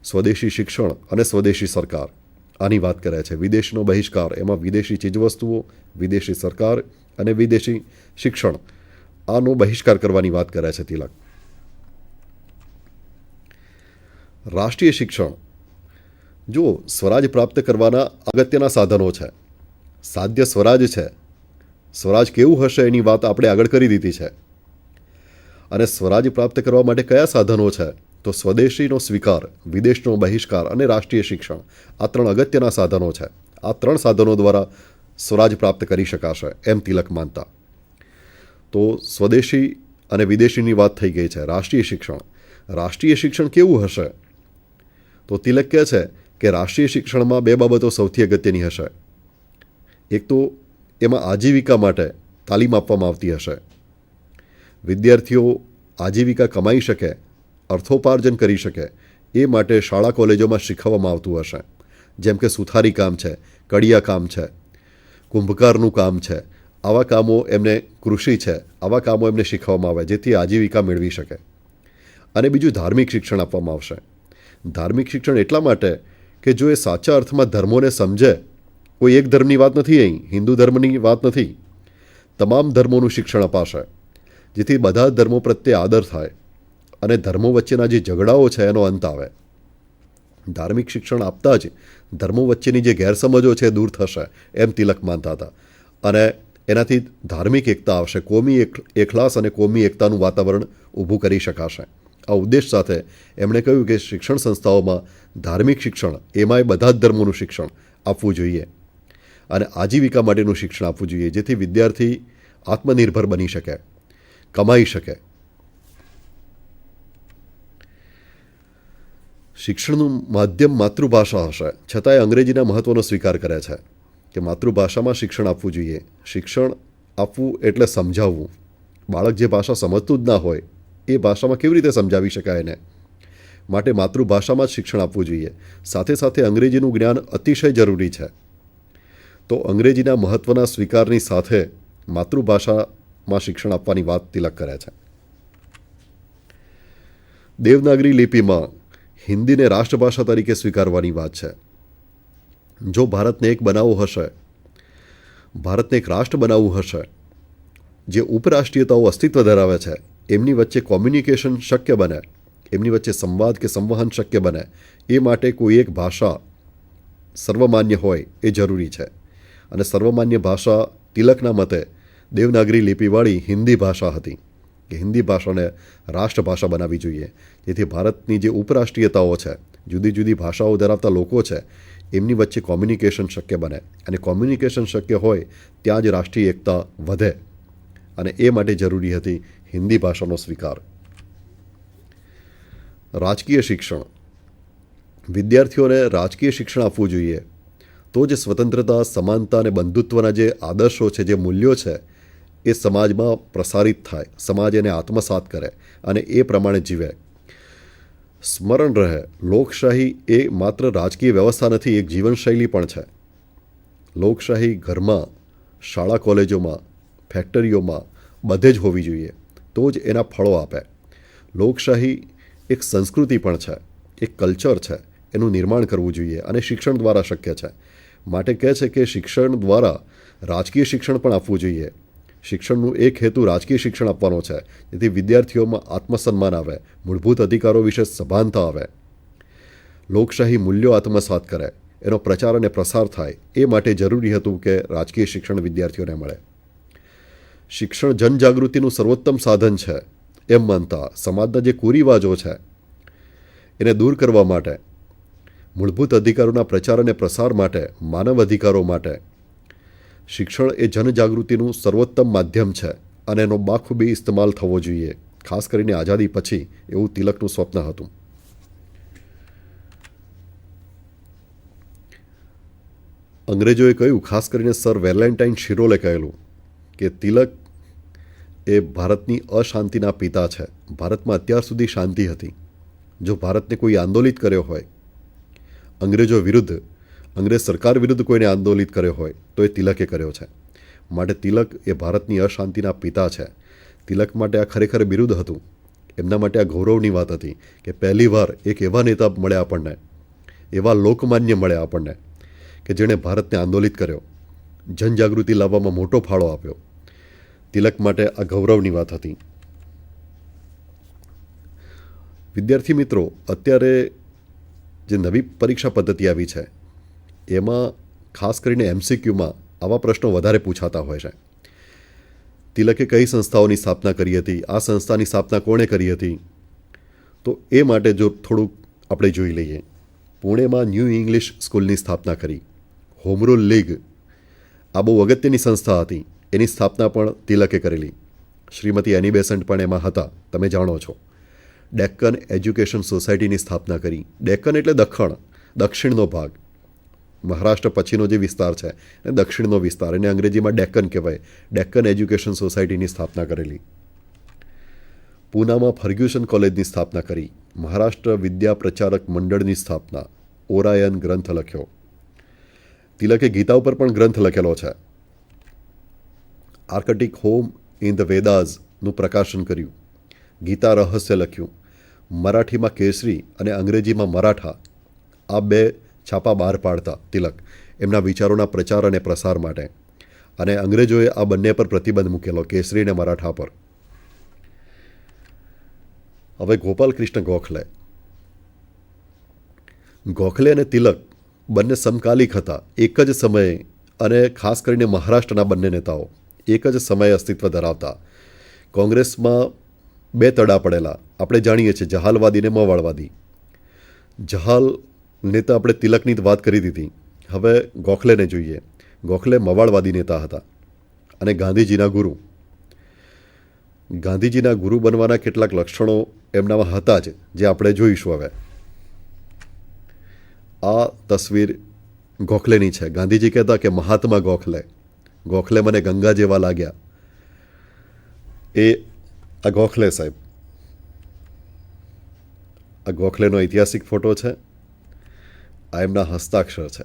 સ્વદેશી શિક્ષણ અને સ્વદેશી સરકાર, આની વાત કરે છે. વિદેશનો બહિષ્કાર, એમાં વિદેશી ચીજવસ્તુઓ, વિદેશી સરકાર અને વિદેશી શિક્ષણ, આનો બહિષ્કાર કરવાની વાત કરે છે તિલક. રાષ્ટ્રીય શિક્ષણ. જો સ્વરાજ પ્રાપ્ત કરવાના અગત્યના સાધનો છે, સાધ્ય સ્વરાજ છે. સ્વરાજ કેવું હશે એની વાત આપણે આગળ કરી દીધી છે. અને સ્વરાજ પ્રાપ્ત કરવા માટે કયા સાધનો છે? તો સ્વદેશીનો સ્વીકાર, વિદેશનો બહિષ્કાર અને રાષ્ટ્રીય શિક્ષણ, આ ત્રણ અગત્યના સાધનો છે. આ ત્રણ સાધનો દ્વારા સ્વરાજ પ્રાપ્ત કરી શકાશે, એમ તિલક માનતા. તો સ્વદેશી અને વિદેશીની વાત થઈ ગઈ છે. રાષ્ટ્રીય શિક્ષણ. રાષ્ટ્રીય શિક્ષણ કેવું હશે? તો તિલક કહે છે કે રાષ્ટ્રીય શિક્ષણમાં બે બાબતો સૌથી અગત્યની હશે. એક તો એમાં આજીવિકા માટે તાલીમ આપવામાં આવતી હશે. વિદ્યાર્થીઓ આજીવિકા કમાઈ શકે, અર્થોપાર્જન કરી શકે એ માટે શાળા કોલેજોમાં શીખવવામાં આવતું હશે. જેમ કે સુથારી કામ છે, કડિયા કામ છે, કુંભકારનું કામ છે, આવા કામો એમને, કૃષિ છે, આવા કામો એમને શીખવવામાં આવે જેથી આજીવિકા મેળવી શકે. અને બીજું ધાર્મિક શિક્ષણ આપવામાં આવશે. ધાર્મિક શિક્ષણ એટલા માટે કે જો એ સાચા અર્થમાં ધર્મોને સમજે, કોઈ એક ધર્મની વાત નથી, અહીં હિન્દુ ધર્મની વાત નથી, તમામ ધર્મોનું શિક્ષણ અપાશે જેથી બધા ધર્મો પ્રત્યે આદર થાય અને ધર્મો વચ્ચેના જે ઝઘડાઓ છે એનો અંત આવે. ધાર્મિક શિક્ષણ આપતા જ ધર્મો વચ્ચેની જે ગેરસમજો છે દૂર થશે, એમ તિલક માનતા હતા. અને એનાથી ધાર્મિક એકતા આવશે, કોમી એકલાસ અને કોમી એકતાનું વાતાવરણ ઊભું કરી શકાશે. આ ઉદ્દેશ સાથે એમણે કહ્યું કે શિક્ષણ સંસ્થાઓમાં ધાર્મિક શિક્ષણ, એમાંય બધા જ ધર્મોનું શિક્ષણ આપવું જોઈએ અને આજીવિકા માટેનું શિક્ષણ આપવું જોઈએ જેથી વિદ્યાર્થી આત્મનિર્ભર બની શકે, કમાઈ શકે. શિક્ષણનું માધ્યમ માતૃભાષા હશે, છતાંય અંગ્રેજીના મહત્ત્વનો સ્વીકાર કરે છે કે માતૃભાષામાં શિક્ષણ આપવું જોઈએ. શિક્ષણ આપવું એટલે સમજાવવું. બાળક જે ભાષા સમજતું જ ના હોય એ ભાષામાં કેવી રીતે સમજાવી શકાય એને? માટે માતૃભાષામાં જ શિક્ષણ આપવું જોઈએ. સાથે સાથે અંગ્રેજીનું જ્ઞાન અતિશય જરૂરી છે. તો અંગ્રેજીના મહત્ત્વના સ્વીકારની સાથે માતૃભાષામાં શિક્ષણ આપવાની વાત તિલક કરે છે. દેવનાગરી લિપિમાં હિન્દીને રાષ્ટ્રભાષા તરીકે સ્વીકારવાની વાત છે. જો ભારતને એક બનાવવું હશે, ભારતને એક રાષ્ટ્ર બનાવવું હશે, જે ઉપરાષ્ટ્રીયતાઓ અસ્તિત્વ ધરાવે છે એમની વચ્ચે કોમ્યુનિકેશન શક્ય બને, એમની વચ્ચે સંવાદ કે સંવહન શક્ય બને, એ માટે કોઈ એક ભાષા સર્વમાન્ય હોય એ જરૂરી છે. અને સર્વમાન્ય ભાષા તિલકના મતે દેવનાગરી લિપિવાળી હિન્દી ભાષા હતી કે હિન્દી ભાષાને રાષ્ટ્રભાષા બનાવવી જોઈએ જેથી ભારતની જે ઉપરાષ્ટ્રીયતાઓ છે, જુદી જુદી ભાષાઓ ધરાવતા લોકો છે, એમની વચ્ચે કોમ્યુનિકેશન શક્ય બને. અને કોમ્યુનિકેશન શક્ય હોય ત્યાં જ રાષ્ટ્રીય એકતા વધે અને એ માટે જરૂરી હતી હિન્દી ભાષાનો સ્વીકાર. રાજકીય શિક્ષણ. વિદ્યાર્થીઓને રાજકીય શિક્ષણ આપવું જોઈએ, તો જ સ્વતંત્રતા, સમાનતા અને બંધુત્વના જે આદર્શો છે, જે મૂલ્યો છે, એ સમાજમાં પ્રસારિત થાય, સમાજ એને આત્મસાત કરે અને એ પ્રમાણે જીવે. સ્મરણ રહે, લોકશાહી એ માત્ર રાજકીય વ્યવસ્થા નથી, એક જીવનશૈલી પણ છે. લોકશાહી ઘરમાં, શાળા કોલેજોમાં, ફેક્ટરીઓમાં બધે જ હોવી જોઈએ, તો જ એના ફળો આપે. લોકશાહી એક સંસ્કૃતિ પણ છે, એક કલ્ચર છે, એનું નિર્માણ કરવું જોઈએ અને શિક્ષણ દ્વારા શક્ય છે. માટે કહે છે કે શિક્ષણ દ્વારા રાજકીય શિક્ષણ પણ આપવું જોઈએ. શિક્ષણનું એક હેતુ રાજકીય શિક્ષણ આપવાનો છે, જેથી વિદ્યાર્થીઓમાં આત્મસન્માન આવે, મૂળભૂત અધિકારો વિશે સભાનતા આવે, લોકશાહી મૂલ્યો આત્મસાત કરે, એનો પ્રચાર અને પ્રસાર થાય. એ માટે જરૂરી હતું કે રાજકીય શિક્ષણ વિદ્યાર્થીઓને મળે. શિક્ષણ જનજાગૃતિનું સર્વોત્તમ સાધન છે એમ માનતા સમાજના જે કુરિવાજો છે એને દૂર કરવા માટે, મૂળભૂત અધિકારોના પ્રચાર અને પ્રસાર માટે, માનવ અધિકારો માટે શિક્ષણ એ જનજાગૃતિનું સર્વોત્તમ માધ્યમ છે અને એનો બાખૂબી ઇસ્તેમાલ થવો જોઈએ. ખાસ કરીને આઝાદી પછી એવું તિલકનું સ્વપ્ન હતું. અંગ્રેજોએ કહ્યું, ખાસ કરીને સર વેલેન્ટાઇન શિરોલે કહેલું કે તિલક એ ભારતની અશાંતિના પિતા છે. ભારતમાં અત્યાર સુધી શાંતિ હતી. જો ભારતને કોઈ આંદોલિત કર્યો હોય, અંગ્રેજો વિરુદ્ધ, અંગ્રેજ સરકાર વિરુદ્ધ કોઈને આંદોલિત કર્યો હોય, તો એ તિલકે કર્યો છે. માટે તિલક એ ભારતની અશાંતિના પિતા છે. તિલક માટે આ ખરેખર બિરુદ હતું. એમના માટે આ ગૌરવની વાત હતી કે પહેલીવાર એક એવા નેતા મળ્યા આપણને, એવા લોકમાન્ય મળ્યા આપણને કે જેણે ભારતને આંદોલિત કર્યો, જનજાગૃતિ લાવવામાં મોટો ફાળો આપ્યો. તિલક માટે આ ગૌરવની વાત હતી. વિદ્યાર્થી મિત્રો, અત્યારે જે નવી પરીક્ષા પદ્ધતિ આવી છે એમાં ખાસ કરીને MCQમાં આવા પ્રશ્નો વધારે પૂછાતા હોય છે. તિલકે કઈ સંસ્થાઓની સ્થાપના કરી હતી, આ સંસ્થાની સ્થાપના કોણે કરી હતી, તો એ માટે જો થોડુંક આપણે જોઈ લઈએ. પુણેમાં ન્યૂ ઇંગ્લિશ સ્કૂલની સ્થાપના કરી. હોમ રૂલ લીગ આ બહુ અગત્યની સંસ્થા હતી, એની સ્થાપના પણ તિલકે કરેલી. શ્રીમતી એની બેસન્ટ પણ એમાં હતા, તમે જાણો છો. ડેક્કન એજ્યુકેશન સોસાયટીની સ્થાપના કરી. ડેક્કન એટલે દક્ષિણનો ભાગ, મહારાષ્ટ્ર પછીનો જે વિસ્તાર છે એ દક્ષિણનો વિસ્તાર, એને અંગ્રેજીમાં ડેક્કન કહેવાય. ડેક્કન એજ્યુકેશન સોસાયટીની સ્થાપના કરેલી. પૂનામાં ફર્ગ્યુસન કોલેજની સ્થાપના કરી. મહારાષ્ટ્ર વિદ્યા પ્રચારક મંડળની સ્થાપના. ઓરાયન ગ્રંથ લખ્યો. તિલકે ગીતા ઉપર પણ ગ્રંથ લખેલો છે. આર્કટિક હોમ ઇન ધ વેદાઝનું પ્રકાશન કર્યું. ગીતા રહસ્ય લખ્યું. મરાઠીમાં કેસરી અને અંગ્રેજીમાં મરાઠા, આ બે છાપા બહાર પાડતા તિલક એમના વિચારોના પ્રચાર અને પ્રસાર માટે. અને અંગ્રેજોએ આ બંને પર પ્રતિબંધ મૂકેલો, કેસરી અને મરાઠા પર. હવે ગોપાલ કૃષ્ણ ગોખલે. ગોખલે અને તિલક બંને સમકાલિક હતા, એક જ સમયે, અને ખાસ કરીને મહારાષ્ટ્રના બંને નેતાઓ એક જ સમયે અસ્તિત્વ ધરાવતા. કોંગ્રેસમાં બે તડા પડેલા આપણે જાણીએ છીએ, જહાલવાદી અને મવાળવાદી. જહાલ નેતા આપણે તિલકની વાત કરી દીધી. હવે ગોખલેને જોઈએ. ગોખલે મવાળવાદી નેતા હતા અને ગાંધીજીના ગુરુ. ગાંધીજીના ગુરુ બનવાના કેટલાક લક્ષણો એમનામાં હતા જ, જે આપણે જોઈશું. હવે આ તસવીર ગોખલેની છે. ગાંધીજી કહેતા કે મહાત્મા ગોખલે, ગોખલે મને ગંગા જેવા લાગ્યા. એ આ ગોખલે સાહેબ, આ ગોખલેનો ઐતિહાસિક ફોટો છે. આ એમના હસ્તાક્ષર છે.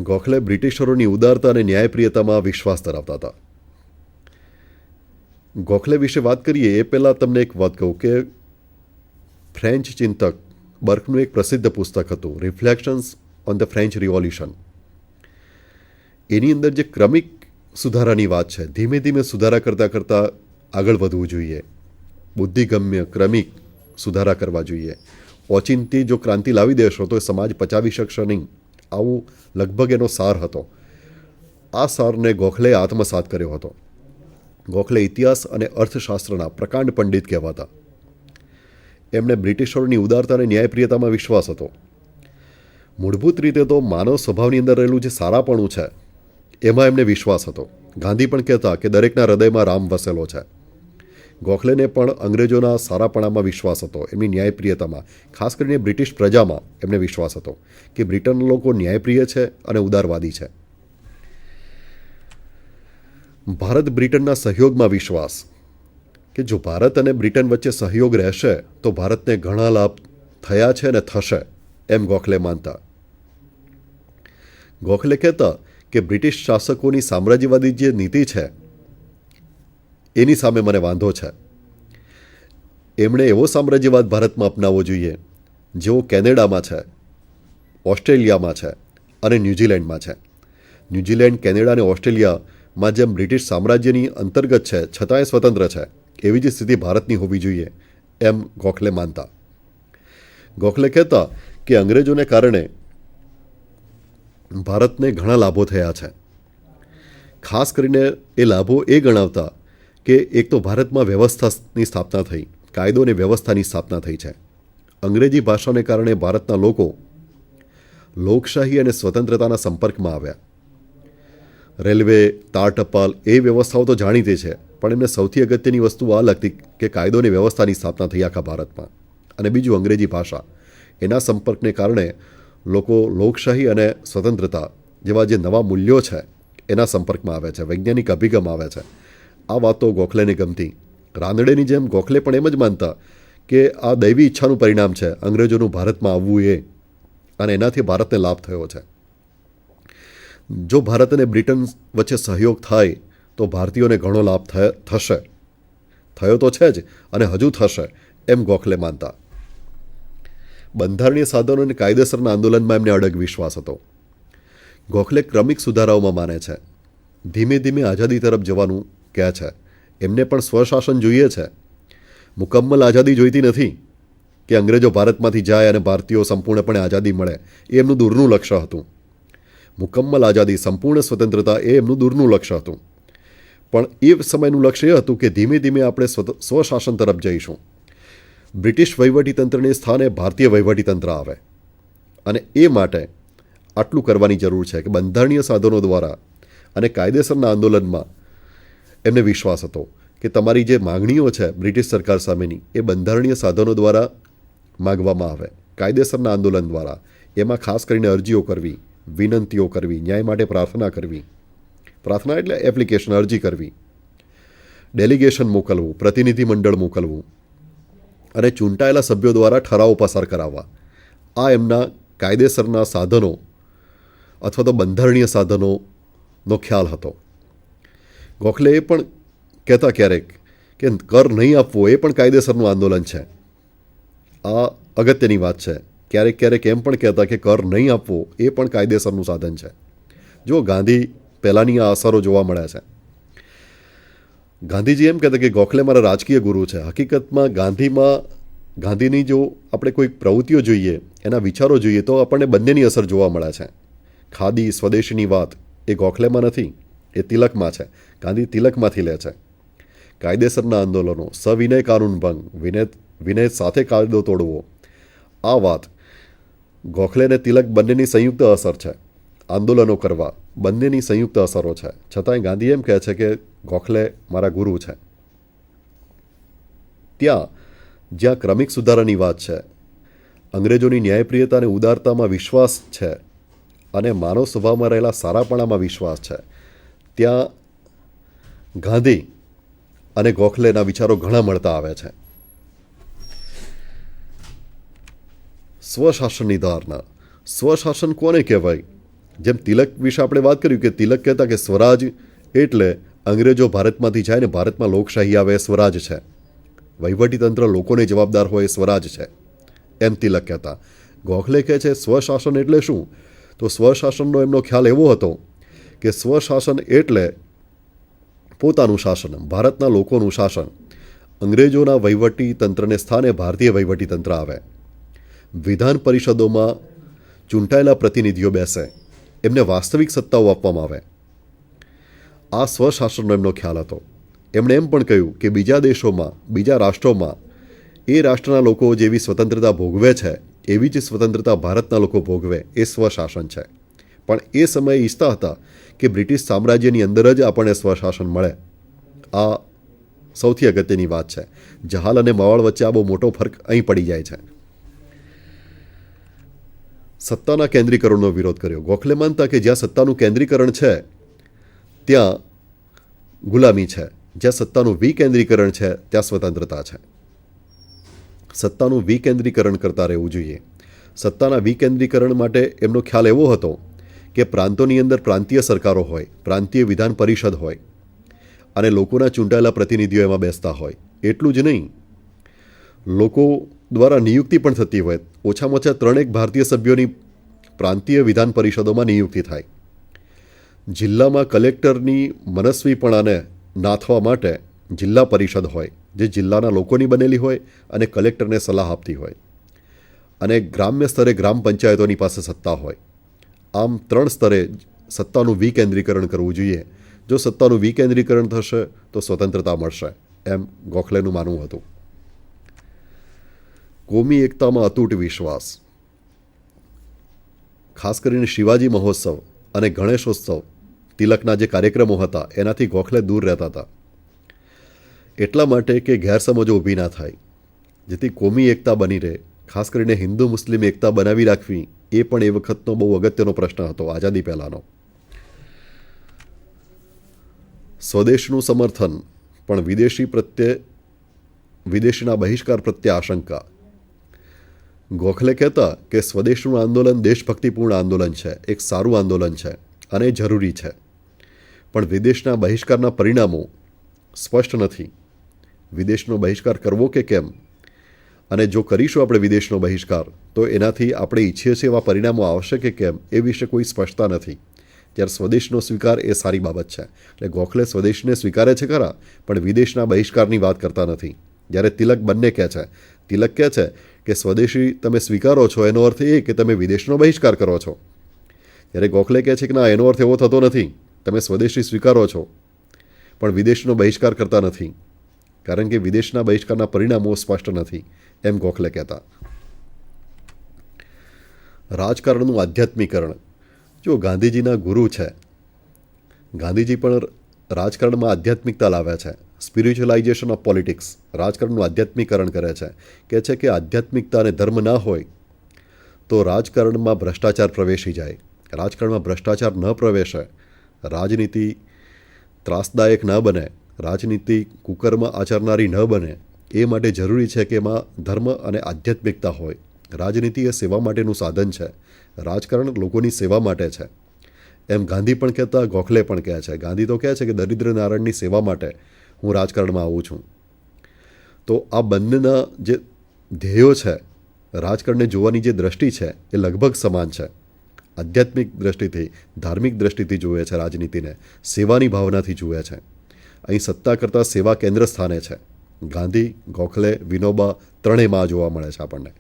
ગોખલે બ્રિટિશરોની ઉદારતા અને ન્યાયપ્રિયતામાં વિશ્વાસ ધરાવતા હતા. ગોખલે વિશે વાત કરીએ એ પહેલાં તમને એક વાત કહું કે ફ્રેન્ચ ચિંતક બર્કનું એક પ્રસિદ્ધ પુસ્તક હતું, reflections on the French revolution. એની અંદર જે ક્રમિક સુધારાની વાત છે, ધીમે ધીમે સુધારા કરતાં કરતાં આગળ વધવું જોઈએ, બુદ્ધિગમ્ય ક્રમિક સુધારા કરવા જોઈએ. ઓચિંતી જો ક્રાંતિ લાવી દેશો તો એ સમાજ પચાવી શકશે નહીં, આવું લગભગ એનો સાર હતો. આ સારને ગોખલેએ આત્મસાત કર્યો હતો. ગોખલે ઇતિહાસ અને અર્થશાસ્ત્રના પ્રકાંડ પંડિત કહેવાતા. એમને બ્રિટિશરોની ઉદારતા અને ન્યાયપ્રિયતામાં વિશ્વાસ હતો. મૂળભૂત રીતે તો માનવ સ્વભાવની અંદર રહેલું જે સારાપણું છે એમાં એમને વિશ્વાસ હતો. ગાંધી પણ કહેતા કે દરેકના હૃદયમાં રામ વસેલો છે. ગોખલેને પણ અંગ્રેજોના સારાપણામાં વિશ્વાસ હતો, એમની ન્યાયપ્રિયતામાં. ખાસ કરીને બ્રિટિશ પ્રજામાં એમને વિશ્વાસ હતો કે બ્રિટનના લોકો ન્યાયપ્રિય છે અને ઉદારવાદી છે. ભારત બ્રિટનના સહયોગમાં વિશ્વાસ, કે જો ભારત અને બ્રિટન વચ્ચે સહયોગ રહેશે તો ભારતને ઘણા લાભ થયા છે અને થશે, એમ ગોખલે માનતા. ગોખલે કહેતા કે બ્રિટિશ શાસકોની સામ્રાજ્યવાદી જે નીતિ છે એની સામે મને વાંધો છે. એમણે એવો સામ્રાજ્યવાદ ભારતમાં અપનાવવો જોઈએ જેવો કેનેડામાં છે, ઓસ્ટ્રેલિયામાં છે અને ન્યૂઝીલેન્ડમાં છે. ન્યૂઝીલેન્ડ, કેનેડા અને ઓસ્ટ્રેલિયામાં જેમ બ્રિટિશ સામ્રાજ્યની અંતર્ગત છે છતાંય સ્વતંત્ર છે, એવી જ સ્થિતિ ભારતની હોવી જોઈએ, એમ ગોખલે માનતા. ગોખલે કહેતા કે અંગ્રેજોને કારણે ભારતને ઘણા લાભો થયા છે. ખાસ કરીને એ લાભો એ ગણાવતા કે એક તો ભારતમાં વ્યવસ્થાની સ્થાપના થઈ, કાયદો અને વ્યવસ્થાની સ્થાપના થઈ છે. અંગ્રેજી ભાષાને કારણે ભારતના લોકો લોકશાહી અને સ્વતંત્રતાના સંપર્કમાં આવ્યા. રેલવે, તાર ટપાલ એ વ્યવસ્થાઓ તો જાણીતી છે, પણ એમને સૌથી અગત્યની વસ્તુ આ લાગતી કે કાયદો અને વ્યવસ્થાની સ્થાપના થઈ આખા ભારતમાં. અને બીજું અંગ્રેજી ભાષા, એના સંપર્કને કારણે લોકો લોકશાહી અને સ્વતંત્રતા જેવા જે નવા મૂલ્યો છે એના સંપર્કમાં આવે છે, વૈજ્ઞાનિક અભિગમ આવે છે. આ વાતો ગોખલેને ગમતી. રાનડેની જેમ ગોખલે પણ એમ જ માનતા કે આ દૈવી ઈચ્છાનું પરિણામ છે અંગ્રેજોનું ભારતમાં આવવું એ, અને એનાથી ભારતને લાભ થયો છે. જો ભારત અને બ્રિટન વચ્ચે સહયોગ થાય તો ભારતીયોને ઘણો લાભ થશે, થયો તો છે જ અને હજુ થશે, એમ ગોખલે માનતા. બંધારણીય સાધનો અને કાયદેસરના આંદોલનમાં એમને અડગ વિશ્વાસ હતો. ગોખલે ક્રમિક સુધારાઓમાં માને છે. ધીમે ધીમે આઝાદી તરફ જવાનું કહે છે. એમને પણ સ્વશાસન જોઈએ છે. મુકમ્મલ આઝાદી જોઈતી નથી કે અંગ્રેજો ભારતમાંથી જાય અને ભારતીયો સંપૂર્ણપણે આઝાદી મળે, એ એમનું દૂરનું લક્ષ્ય હતું. મુકમ્મલ આઝાદી, સંપૂર્ણ સ્વતંત્રતા એ એમનું દૂરનું લક્ષ્ય હતું. પણ એ સમયનું લક્ષ્ય એ હતું કે ધીમે ધીમે આપણે સ્વશાસન તરફ જઈશું. બ્રિટિશ વહીવટીતંત્રને સ્થાને ભારતીય વહીવટીતંત્ર આવે, અને એ માટે આટલું કરવાની જરૂર છે કે બંધારણીય સાધનો દ્વારા અને કાયદેસરના આંદોલનમાં એમને વિશ્વાસ હતો કે તમારી જે માગણીઓ છે બ્રિટિશ સરકાર સામેની, એ બંધારણીય સાધનો દ્વારા માગવામાં આવે, કાયદેસરના આંદોલન દ્વારા. એમાં ખાસ કરીને અરજીઓ કરવી, વિનંતીઓ કરવી, ન્યાય માટે પ્રાર્થના કરવી. પ્રાર્થના એટલે એપ્લિકેશન, અરજી કરવી, ડેલિગેશન મોકલવું, પ્રતિનિધિ મંડળ મોકલવું અને ચૂંટાયેલા સભ્યો દ્વારા ઠરાવો પસાર કરાવવા. આ એમના કાયદેસરના સાધનો અથવા તો બંધારણીય સાધનોનો ખ્યાલ હતો. ગોખલે એ પણ કહેતા ક્યારેક કે કર નહીં આપવો એ પણ કાયદેસરનું આંદોલન છે. આ અગત્યની વાત છે. ક્યારેક ક્યારેક એમ પણ કહેતા કે કર નહીં આપવો એ પણ કાયદેસરનું સાધન છે. જો ગાંધી પહેલાંની આ અસરો જોવા મળ્યા છે. ગાંધીજી એમ કહેતા કે ગોખલે મારા રાજકીય ગુરુ છે. હકીકતમાં ગાંધીની જો આપણે કોઈ પ્રવૃત્તિઓ જોઈએ, એના વિચારો જોઈએ તો આપણને બંનેની અસર જોવા મળે છે. ખાદી, સ્વદેશીની વાત એ ગોખલેમાં નથી, એ તિલકમાં છે. ગાંધી તિલકમાંથી લે છે. કાયદેસરના આંદોલનો, સવિનય કાનૂન ભંગ, વિનય સાથે કાયદો તોડવો, આ વાત ગોખલે અને તિલક બંનેની સંયુક્ત અસર છે. આંદોલનો કરવા બંનેની સંયુક્ત અસરો છે. છતાંય ગાંધી એમ કહે છે કે ગોખલે મારા ગુરુ છે. જ્યાં ક્રમિક સુધારાની વાત છે, અંગ્રેજોની ન્યાયપ્રિયતા અને ઉદારતામાં વિશ્વાસ છે અને માનવ સ્વભાવમાં રહેલા સારાપણામાં વિશ્વાસ છે, ત્યાં ગાંધી અને ગોખલેના વિચારો ઘણા મળતા આવે છે. સ્વશાસનની ધારણા. સ્વશાસન કોને કહેવાય? જેમ તિલક વિશે આપણે વાત કર્યું કે તિલક કહેતા કે સ્વરાજ એટલે અંગ્રેજો ભારતમાંથી જાય ને ભારતમાં લોકશાહી આવે, સ્વરાજ છે. વહીવટીતંત્ર લોકોને જવાબદાર હોય, સ્વરાજ છે, એમ તિલક કહેતા. ગોખલે કહે છે સ્વશાસન એટલે શું? તો સ્વશાસનનો એમનો ખ્યાલ એવો હતો કે સ્વશાસન એટલે પોતાનું શાસન, ભારતના લોકોનું શાસન. અંગ્રેજોના વહીવટીતંત્રને સ્થાને ભારતીય વહીવટીતંત્ર આવે. વિધાન પરિષદોમાં ચૂંટાયેલા પ્રતિનિધિઓ બેસે, એમને વાસ્તવિક સત્તાઓ આપવામાં આવે. આ સ્વશાસનનો એમનો ખ્યાલ હતો. એમણે એમ પણ કહ્યું કે બીજા દેશોમાં, બીજા રાષ્ટ્રોમાં એ રાષ્ટ્રના લોકો જેવી સ્વતંત્રતા ભોગવે છે એવી જ સ્વતંત્રતા ભારતના લોકો ભોગવે, એ સ્વશાસન છે. પણ એ સમયે ઈચ્છતા હતા કે બ્રિટિશ સામ્રાજ્યની અંદર જ આપણને સ્વશાસન મળે. આ સૌથી અગત્યની વાત છે. જહાલ અને મવાળ વચ્ચે આ બહુ મોટો ફરક અહીં પડી જાય છે. સત્તાના કેન્દ્રીકરણનો વિરોધ કર્યો. ગોખલે માનતા કે જ્યાં સત્તાનું કેન્દ્રીકરણ છે ત્યાં ગુલામી છે, જ્યાં સત્તાનું વિકેન્દ્રીકરણ છે ત્યાં સ્વતંત્રતા છે. સત્તાનું વિકેન્દ્રીકરણ કરતા રહેવું જોઈએ. સત્તાના વિકેન્દ્રીકરણ માટે એમનો ખ્યાલ એવો હતો કે પ્રાંતોની અંદર પ્રાંતીય સરકારો હોય, પ્રાંતીય વિધાન પરિષદ હોય અને લોકોના ચૂંટાયેલા પ્રતિનિધિઓ એમાં બેસતા હોય. એટલું જ નહીં, લોકો દ્વારા નિયુક્તિ પણ થતી હોય. ઓછામાં ઓછા 3 ભારતીય સભ્યોની પ્રાંતીય વિધાન પરિષદોમાં નિયુક્તિ થાય. જિલ્લામાં કલેક્ટરની મનસ્વીપણાને નાથવા માટે જિલ્લા પરિષદ હોય, જે જિલ્લાના લોકોની બનેલી હોય અને કલેક્ટરને સલાહ આપતી હોય. અને ગ્રામ્ય સ્તરે ગ્રામ પંચાયતોની પાસે સત્તા હોય. આમ 3 સ્તરે સત્તાનું વિકેન્દ્રીકરણ કરવું જોઈએ. જો સત્તાનું વિકેન્દ્રીકરણ થશે તો સ્વતંત્રતા મળશે, એમ ગોખલેનું માનવું હતું. કોમી એકતામાં અતૂટ વિશ્વાસ. ખાસ કરીને શિવાજી મહોત્સવ અને ગણેશોત્સવ, તિલકના જે કાર્યક્રમો હતા એનાથી ગોખલે દૂર રહેતા હતા. એટલા માટે કે ગેરસમજો ઊભી ના થાય, જેથી કોમી એકતા બની રહે. ખાસ કરીને હિન્દુ મુસ્લિમ એકતા બનાવી રાખવી એ પણ એ વખતનો બહુ અગત્યનો પ્રશ્ન હતો, આઝાદી પહેલાંનો. સ્વદેશનું સમર્થન પણ વિદેશીના બહિષ્કાર પ્રત્યે આશંકા. ગોખલે કહેતા કે સ્વદેશનું આંદોલન દેશભક્તિપૂર્ણ આંદોલન છે, એક સારું આંદોલન છે અને જરૂરી છે, પણ વિદેશના બહિષ્કારના પરિણામો સ્પષ્ટ નથી. વિદેશનો બહિષ્કાર કરવો કે કેમ, અને જો કરીશું આપણે વિદેશનો બહિષ્કાર તો એનાથી આપણે ઈચ્છીએ છીએ એવા પરિણામો આવશે કે કેમ, એ વિશે કોઈ સ્પષ્ટતા નથી. ત્યારે સ્વદેશનો સ્વીકાર એ સારી બાબત છે. એટલે ગોખલે સ્વદેશને સ્વીકારે છે ખરા, પણ વિદેશના બહિષ્કારની વાત કરતા નથી. જ્યારે તિલક બંને કહે છે, તિલક કહે છે કે સ્વદેશી તમે સ્વીકારો છો એનો અર્થ એ કે તમે વિદેશનો બહિષ્કાર કરો છો. ત્યારે ગોખલે કહે છે કે ના, એનો અર્થ એવો થતો નથી. તમે સ્વદેશી સ્વીકારો છો પણ વિદેશનો બહિષ્કાર કરતા નથી, કારણ કે વિદેશના બહિષ્કારના પરિણામો સ્પષ્ટ નથી, એમ ગોખલે કહેતા. રાજકારણનું આધ્યાત્મિકરણ. જો ગાંધીજીના ગુરુ છે, ગાંધીજી પણ રાજકારણમાં આધ્યાત્મિકતા લાવ્યા છે. સ્પિરિચ્યુઅલાઇઝેશન ઓફ પોલિટિક્સ, રાજકારણનું આધ્યાત્મિકરણ કરે છે. કહે છે કે આધ્યાત્મિકતા અને ધર્મ ના હોય તો રાજકારણમાં ભ્રષ્ટાચાર પ્રવેશી જાય. રાજકારણમાં ભ્રષ્ટાચાર ન પ્રવેશે, રાજનીતિ ત્રાસદાયક ન બને, રાજનીતિ કુકર્મ આચરનારી ન બને, એ માટે જરૂરી છે કે એમાં ધર્મ અને આધ્યાત્મિકતા હોય. રાજનીતિ એ સેવા માટેનું સાધન છે, રાજકારણ લોકોની સેવા માટે છે, એમ ગાંધી પણ કહેતા, ગોખલે પણ કહે છે. ગાંધી તો કહે છે કે દરિદ્ર નારાયણની સેવા માટે હું રાજકારણમાં આવું છું. તો આ બંનેના જે ધ્યેયો છે, રાજકારણને જોવાની જે દ્રષ્ટિ છે એ લગભગ સમાન છે. આધ્યાત્મિક દ્રષ્ટિથી, ધાર્મિક દ્રષ્ટિથી જુએ છે રાજનીતિને, સેવાની ભાવનાથી જુએ છે. અહીં સત્તા કરતાં સેવા કેન્દ્ર સ્થાને છે. ગાંધી, ગોખલે, વિનોબા ત્રણેયમાં જોવા મળે છે આપણને.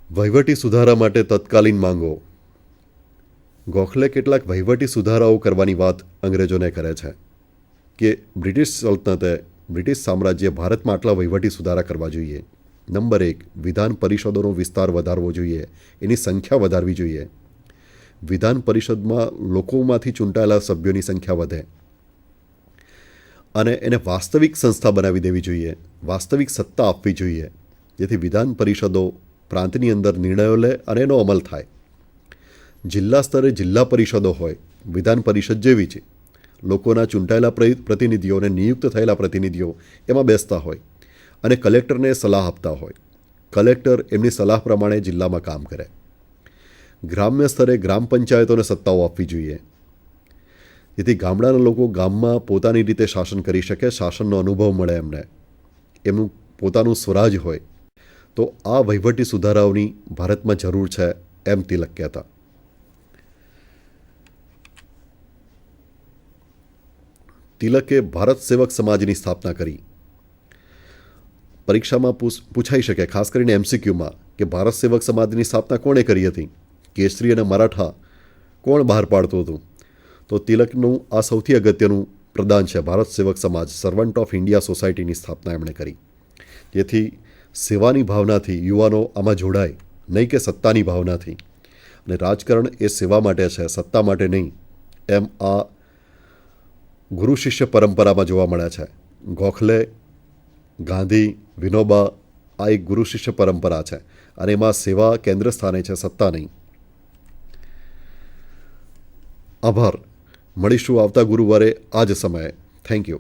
વહીવટી સુધારા માટે તત્કાલીન માંગો. ગોખલે કેટલાક વહીવટી સુધારાઓ કરવાની વાત અંગ્રેજોને કરે છે કે બ્રિટિશ સલ્તનતે, બ્રિટિશ સામ્રાજ્ય ભારતમાં આટલા વહીવટી સુધારા કરવા જોઈએ. નંબર 1, વિધાન પરિષદોનો વિસ્તાર વધારવો જોઈએ, એની સંખ્યા વધારવી જોઈએ. વિધાન પરિષદમાં લોકોમાંથી ચૂંટાયેલા સભ્યોની સંખ્યા વધે અને એને વાસ્તવિક સંસ્થા બનાવી દેવી જોઈએ, વાસ્તવિક સત્તા આપવી જોઈએ, જેથી વિધાન પરિષદો પ્રાંતની અંદર નિર્ણયો લે અને એનો અમલ થાય. જિલ્લા સ્તરે જિલ્લા પરિષદો હોય, વિધાન પરિષદ જેવી છે. લોકોના ચૂંટાયેલા પ્રતિનિધિઓ અને નિયુક્ત થયેલા પ્રતિનિધિઓ એમાં બેસતા હોય અને કલેક્ટરને સલાહ આપતા હોય. કલેક્ટર એમની સલાહ પ્રમાણે જિલ્લામાં કામ કરે. ગ્રામ્ય સ્તરે ગ્રામ પંચાયતોને સત્તાઓ આપવી જોઈએ, જેથી ગામડાના લોકો ગામમાં પોતાની રીતે શાસન કરી શકે, શાસનનો અનુભવ મળે એમને, એમનું પોતાનું સ્વરાજ હોય. તો આ વહીવટી સુધારાઓની ભારતમાં જરૂર છે, એમ તિલક કહેતા. તિલકે ભારત સેવક સમાજની સ્થાપના કરી. પરીક્ષામાં પૂછાઈ શકે, ખાસ કરીને MCQમાં, કે ભારત સેવક સમાજની સ્થાપના કોણે કરી હતી, કેસરી અને મરાઠા કોણ બહાર પાડતું હતું? તો તિલકનું આ સૌથી અગત્યનું પ્રદાન છે. ભારત સેવક સમાજ, સર્વન્ટ ઓફ ઇન્ડિયા સોસાયટીની સ્થાપના એમણે કરી, જેથી સેવાની ભાવનાથી યુવાનો આમાં જોડાય, નહીં કે સત્તાની ભાવનાથી. અને રાજકારણ એ સેવા માટે છે, સત્તા માટે નહીં, એમ આ ગુરુ શિષ્ય પરંપરામાં જોવા મળ્યા છે. ગોખલે, ગાંધી, વિનોબા આ એક ગુરુ શિષ્ય પરંપરા છે અને એમાં સેવા કેન્દ્ર સ્થાને છે, સત્તા નહીં. આભાર. મળીશું આવતા ગુરુવારે આ જ સમયે. Thank you.